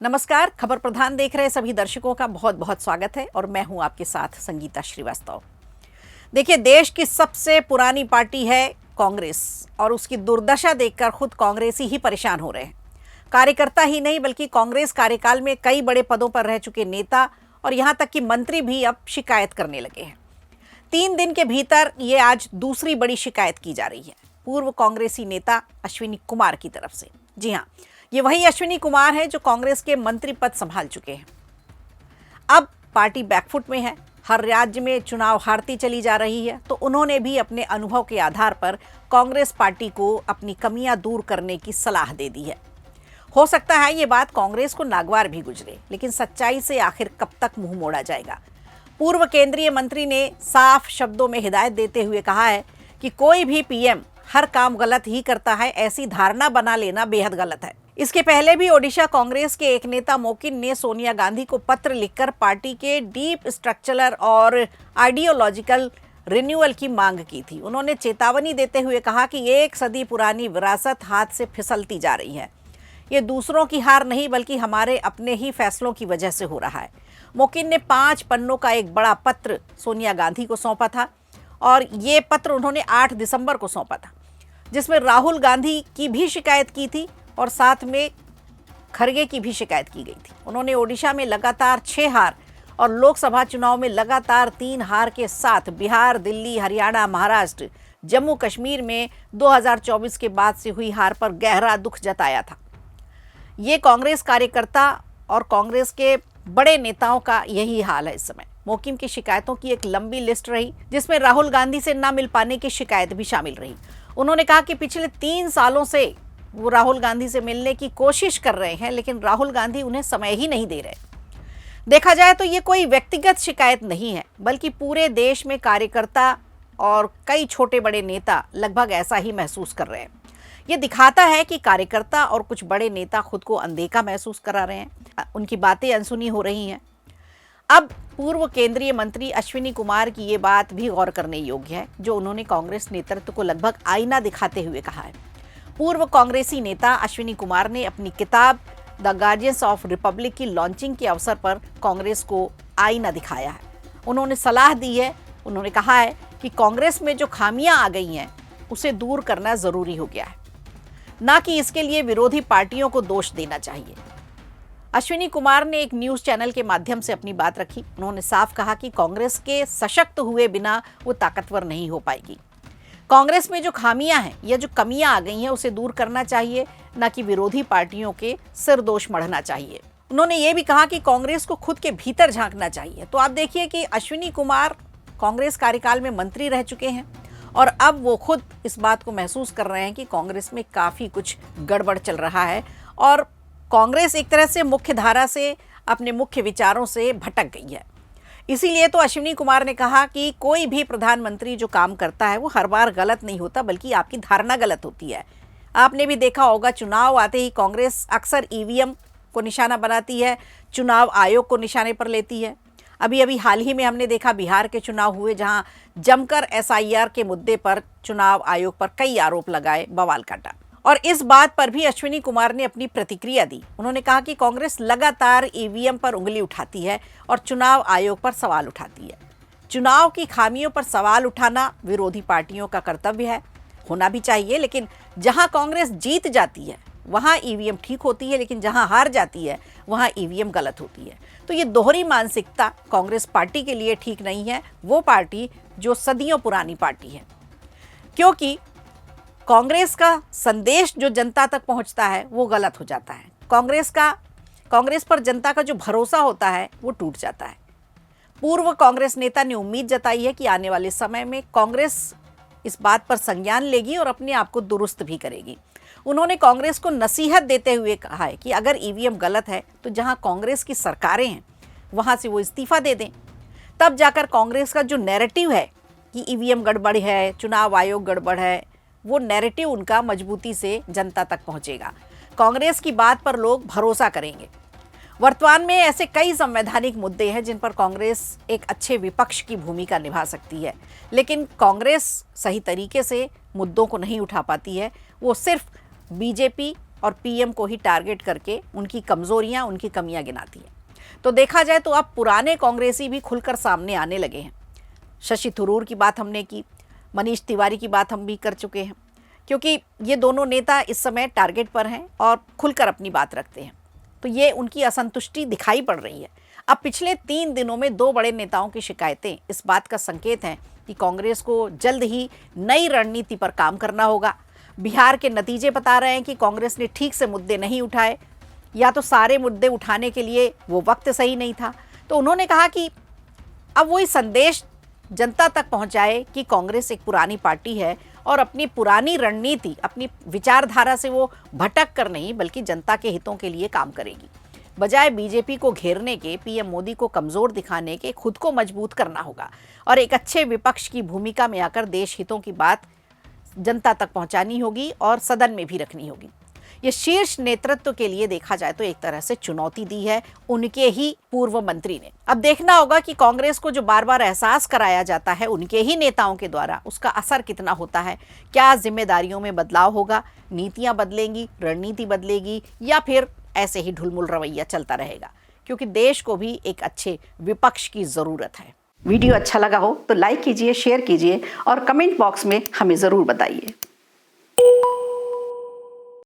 नमस्कार। खबर प्रधान देख रहे सभी दर्शकों का बहुत बहुत स्वागत है और मैं हूं आपके साथ संगीता श्रीवास्तव। देखिए, देश की सबसे पुरानी पार्टी है कांग्रेस और उसकी दुर्दशा देखकर खुद कांग्रेसी ही परेशान हो रहे हैं। कार्यकर्ता ही नहीं बल्कि कांग्रेस कार्यकाल में कई बड़े पदों पर रह चुके नेता और यहां तक कि मंत्री भी अब शिकायत करने लगे हैं। 3 दिन के भीतर ये आज दूसरी बड़ी शिकायत की जा रही है पूर्व कांग्रेसी नेता अश्विनी कुमार की तरफ से। जी हाँ, ये वही अश्विनी कुमार है जो कांग्रेस के मंत्री पद संभाल चुके हैं। अब पार्टी बैकफुट में है, हर राज्य में चुनाव हारती चली जा रही है, तो उन्होंने भी अपने अनुभव के आधार पर कांग्रेस पार्टी को अपनी कमियां दूर करने की सलाह दे दी है। हो सकता है ये बात कांग्रेस को नागवार भी गुजरे, लेकिन सच्चाई से आखिर कब तक मुंह मोड़ा जाएगा। पूर्व केंद्रीय मंत्री ने साफ शब्दों में हिदायत देते हुए कहा है कि कोई भी पीएम हर काम गलत ही करता है, ऐसी धारणा बना लेना बेहद गलत है। इसके पहले भी ओडिशा कांग्रेस के एक नेता मोकिन ने सोनिया गांधी को पत्र लिखकर पार्टी के डीप स्ट्रक्चरल और आइडियोलॉजिकल रिन्यूअल की मांग की थी। उन्होंने चेतावनी देते हुए कहा कि 1 सदी पुरानी विरासत हाथ से फिसलती जा रही है। ये दूसरों की हार नहीं बल्कि हमारे अपने ही फैसलों की वजह से हो रहा है। मोकिन ने 5 पन्नों का एक बड़ा पत्र सोनिया गांधी को सौंपा था और ये पत्र उन्होंने 8 दिसंबर को सौंपा था, जिसमें राहुल गांधी की भी शिकायत की थी और साथ में खरगे की भी शिकायत की गई थी। उन्होंने ओडिशा में लगातार 6 हार और लोकसभा चुनाव में लगातार 3 हार के साथ बिहार, दिल्ली, हरियाणा, महाराष्ट्र, जम्मू कश्मीर में 2024 के बाद से हुई हार पर गहरा दुख जताया था। ये कांग्रेस कार्यकर्ता और कांग्रेस के बड़े नेताओं का यही हाल है इस समय। मोकिम की शिकायतों की एक लंबी लिस्ट रही, जिसमें राहुल गांधी से ना मिल पाने की शिकायत भी शामिल रही। उन्होंने कहा कि पिछले 3 सालों से वो राहुल गांधी से मिलने की कोशिश कर रहे हैं, लेकिन राहुल गांधी उन्हें समय ही नहीं दे रहे। देखा जाए तो ये कोई व्यक्तिगत शिकायत नहीं है, बल्कि पूरे देश में कार्यकर्ता और कई छोटे बड़े नेता लगभग ऐसा ही महसूस कर रहे हैं। ये दिखाता है कि कार्यकर्ता और कुछ बड़े नेता खुद को अनदेखा महसूस करा रहे हैं, उनकी बातें अनसुनी हो रही हैं। अब पूर्व केंद्रीय मंत्री अश्विनी कुमार की ये बात भी गौर करने योग्य है, जो उन्होंने कांग्रेस नेतृत्व को लगभग आईना दिखाते हुए कहा है। पूर्व कांग्रेसी नेता अश्विनी कुमार ने अपनी किताब द गार्जियंस ऑफ रिपब्लिक की लॉन्चिंग के अवसर पर कांग्रेस को आईना दिखाया है। उन्होंने सलाह दी है, उन्होंने कहा है कि कांग्रेस में जो खामियां आ गई हैं उसे दूर करना जरूरी हो गया है, ना कि इसके लिए विरोधी पार्टियों को दोष देना चाहिए। अश्विनी कुमार ने एक न्यूज़ चैनल के माध्यम से अपनी बात रखी। उन्होंने साफ कहा कि कांग्रेस के सशक्त हुए बिना वो ताकतवर नहीं हो पाएगी। कांग्रेस में जो खामियां हैं या जो कमियां आ गई हैं उसे दूर करना चाहिए, ना कि विरोधी पार्टियों के सिरदोष मढ़ना चाहिए। उन्होंने ये भी कहा कि कांग्रेस को खुद के भीतर झांकना चाहिए। तो आप देखिए कि अश्विनी कुमार कांग्रेस कार्यकाल में मंत्री रह चुके हैं और अब वो खुद इस बात को महसूस कर रहे हैं कि कांग्रेस में काफ़ी कुछ गड़बड़ चल रहा है और कांग्रेस एक तरह से मुख्य धारा से, अपने मुख्य विचारों से भटक गई है। इसीलिए तो अश्विनी कुमार ने कहा कि कोई भी प्रधानमंत्री जो काम करता है वो हर बार गलत नहीं होता, बल्कि आपकी धारणा गलत होती है। आपने भी देखा होगा, चुनाव आते ही कांग्रेस अक्सर ईवीएम को निशाना बनाती है, चुनाव आयोग को निशाने पर लेती है। अभी हाल ही में हमने देखा बिहार के चुनाव हुए, जहां जमकर एसआईआर के मुद्दे पर चुनाव आयोग पर कई आरोप लगाए, बवाल काटा। और इस बात पर भी अश्विनी कुमार ने अपनी प्रतिक्रिया दी। उन्होंने कहा कि कांग्रेस लगातार ईवीएम पर उंगली उठाती है और चुनाव आयोग पर सवाल उठाती है। चुनाव की खामियों पर सवाल उठाना विरोधी पार्टियों का कर्तव्य है, होना भी चाहिए, लेकिन जहां कांग्रेस जीत जाती है वहां ईवीएम ठीक होती है, लेकिन जहां हार जाती है वहां ईवीएम गलत होती है। तो ये दोहरी मानसिकता कांग्रेस पार्टी के लिए ठीक नहीं है, वो पार्टी जो सदियों पुरानी पार्टी है। क्योंकि कांग्रेस का संदेश जो जनता तक पहुंचता है वो गलत हो जाता है। कांग्रेस पर जनता का जो भरोसा होता है वो टूट जाता है। पूर्व कांग्रेस नेता ने उम्मीद जताई है कि आने वाले समय में कांग्रेस इस बात पर संज्ञान लेगी और अपने आप को दुरुस्त भी करेगी। उन्होंने कांग्रेस को नसीहत देते हुए कहा है कि अगर ईवीएम गलत है तो जहां कांग्रेस की सरकारें हैं वहां से वो इस्तीफा दे दें, तब जाकर कांग्रेस का जो नैरेटिव है कि ईवीएम गड़बड़ है, चुनाव आयोग गड़बड़ है, वो नैरेटिव उनका मजबूती से जनता तक पहुंचेगा। कांग्रेस की बात पर लोग भरोसा करेंगे। वर्तमान में ऐसे कई संवैधानिक मुद्दे हैं जिन पर कांग्रेस एक अच्छे विपक्ष की भूमिका निभा सकती है, लेकिन कांग्रेस सही तरीके से मुद्दों को नहीं उठा पाती है। वो सिर्फ बीजेपी और पीएम को ही टारगेट करके उनकी कमजोरियां, उनकी कमियां गिनाती है। तो देखा जाए तो अब पुराने कांग्रेसी भी खुलकर सामने आने लगे हैं। शशि थरूर की बात हमने की, मनीष तिवारी की बात हम भी कर चुके हैं, क्योंकि ये दोनों नेता इस समय टारगेट पर हैं और खुलकर अपनी बात रखते हैं। तो ये उनकी असंतुष्टि दिखाई पड़ रही है। अब पिछले 3 दिनों में 2 बड़े नेताओं की शिकायतें इस बात का संकेत हैं कि कांग्रेस को जल्द ही नई रणनीति पर काम करना होगा। बिहार के नतीजे बता रहे हैं कि कांग्रेस ने ठीक से मुद्दे नहीं उठाए, या तो सारे मुद्दे उठाने के लिए वो वक्त सही नहीं था। तो उन्होंने कहा कि अब वही संदेश जनता तक पहुंचाए कि कांग्रेस एक पुरानी पार्टी है और अपनी पुरानी रणनीति, अपनी विचारधारा से वो भटक कर नहीं बल्कि जनता के हितों के लिए काम करेगी। बजाय बीजेपी को घेरने के, पीएम मोदी को कमजोर दिखाने के, खुद को मजबूत करना होगा और एक अच्छे विपक्ष की भूमिका में आकर देश हितों की बात जनता तक पहुंचानी होगी और सदन में भी रखनी होगी। ये शीर्ष नेतृत्व के लिए देखा जाए तो एक तरह से चुनौती दी है उनके ही पूर्व मंत्री ने। अब देखना होगा कि कांग्रेस को जो बार बार एहसास कराया जाता है उनके ही नेताओं के द्वारा, उसका असर कितना होता है। क्या जिम्मेदारियों में बदलाव होगा, नीतियां बदलेंगी, रणनीति बदलेगी, या फिर ऐसे ही ढुलमुल रवैया चलता रहेगा, क्योंकि देश को भी एक अच्छे विपक्ष की जरूरत है। वीडियो अच्छा लगा हो तो लाइक कीजिए, शेयर कीजिए और कमेंट बॉक्स में हमें जरूर बताइए।